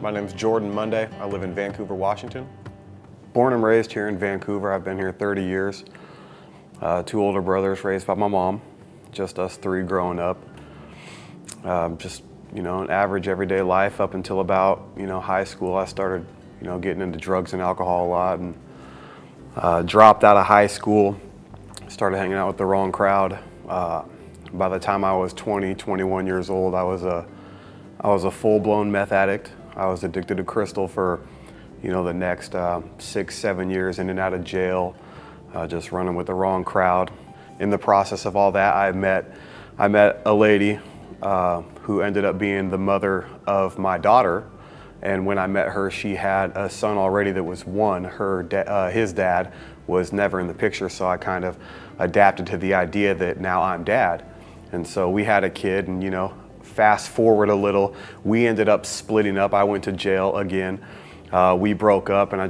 My name's Jordan Munday. I live in Vancouver, Washington. Born and raised here in Vancouver. I've been here 30 years. Two older brothers raised by my mom. Just us three growing up. Just, an average everyday life up until about, high school. I started, getting into drugs and alcohol a lot, and dropped out of high school. Started hanging out with the wrong crowd. By the time I was 20, 21 years old, I was a full-blown meth addict. I was addicted to crystal for, the next 6, 7 years in and out of jail, just running with the wrong crowd. In the process of all that, I met a lady who ended up being the mother of my daughter. And when I met her, she had a son already that was 1. His dad was never in the picture, so I kind of adapted to the idea that now I'm dad. And so we had a kid, and fast forward a little, we ended up splitting up. I went to jail again. We broke up, and I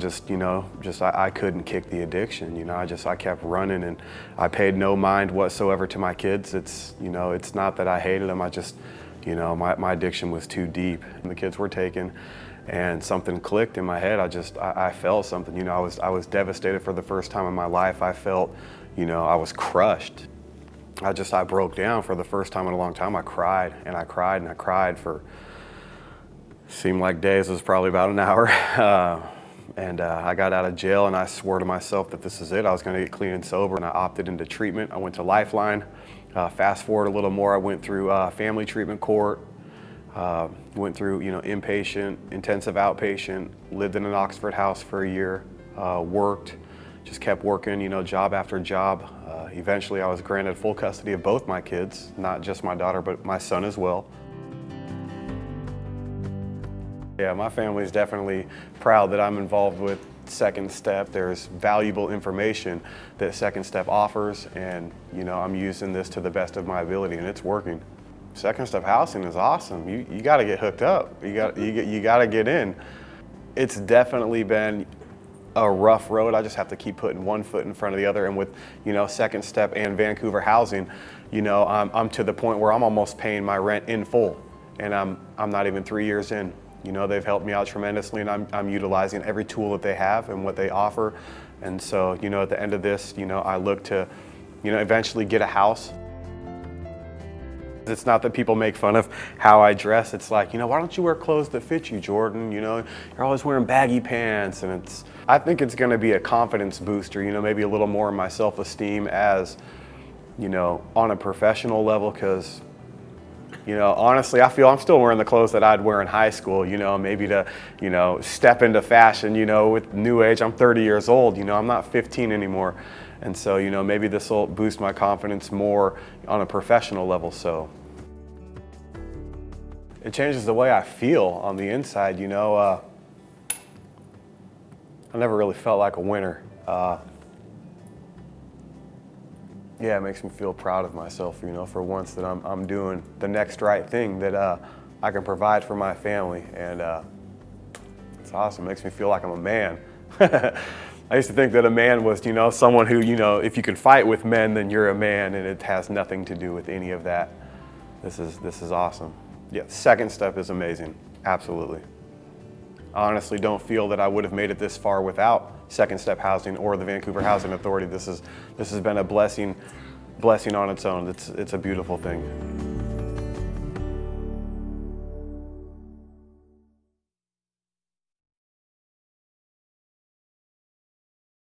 couldn't kick the addiction. I kept running, and I paid no mind whatsoever to my kids. It's not that I hated them. My addiction was too deep. And the kids were taken, and something clicked in my head. I felt something. I was devastated for the first time in my life. I felt, I was crushed. I broke down for the first time in a long time. I cried and I cried and I cried for, seemed like days. It was probably about an hour. I got out of jail, and I swore to myself that this is it. I was going to get clean and sober, and I opted into treatment. I went to Lifeline. Fast forward a little more, I went through family treatment court, went through inpatient, intensive outpatient, lived in an Oxford house for a year, worked, just kept working, job after job. Eventually I was granted full custody of both my kids, not just my daughter, but my son as well. Yeah, my family's definitely proud that I'm involved with Second Step. There's valuable information that Second Step offers, and I'm using this to the best of my ability, and it's working. Second Step housing is awesome. You got to get hooked up. You got to get in. It's definitely been a rough road. I just have to keep putting one foot in front of the other, and with Second Step and Vancouver housing, I'm to the point where I'm almost paying my rent in full, and I'm not even 3 years in. They've helped me out tremendously, and I'm utilizing every tool that they have and what they offer. And so, at the end of this, I look to, eventually get a house. It's not that people make fun of how I dress. It's like, why don't you wear clothes that fit you, Jordan? You're always wearing baggy pants, and I think it's going to be a confidence booster, maybe a little more in my self-esteem as, on a professional level, because honestly, I feel I'm still wearing the clothes that I'd wear in high school, maybe to, step into fashion, with new age. I'm 30 years old, I'm not 15 anymore. And so, maybe this will boost my confidence more on a professional level. So it changes the way I feel on the inside, I never really felt like a winner. Yeah, it makes me feel proud of myself, for once that I'm doing the next right thing that I can provide for my family, and it's awesome. It makes me feel like I'm a man. I used to think that a man was, someone who, if you can fight with men, then you're a man, and it has nothing to do with any of that. This is awesome. Yeah, Second Step is amazing, absolutely. I honestly don't feel that I would have made it this far without Second Step Housing or the Vancouver Housing Authority. This has been a blessing on its own. It's a beautiful thing.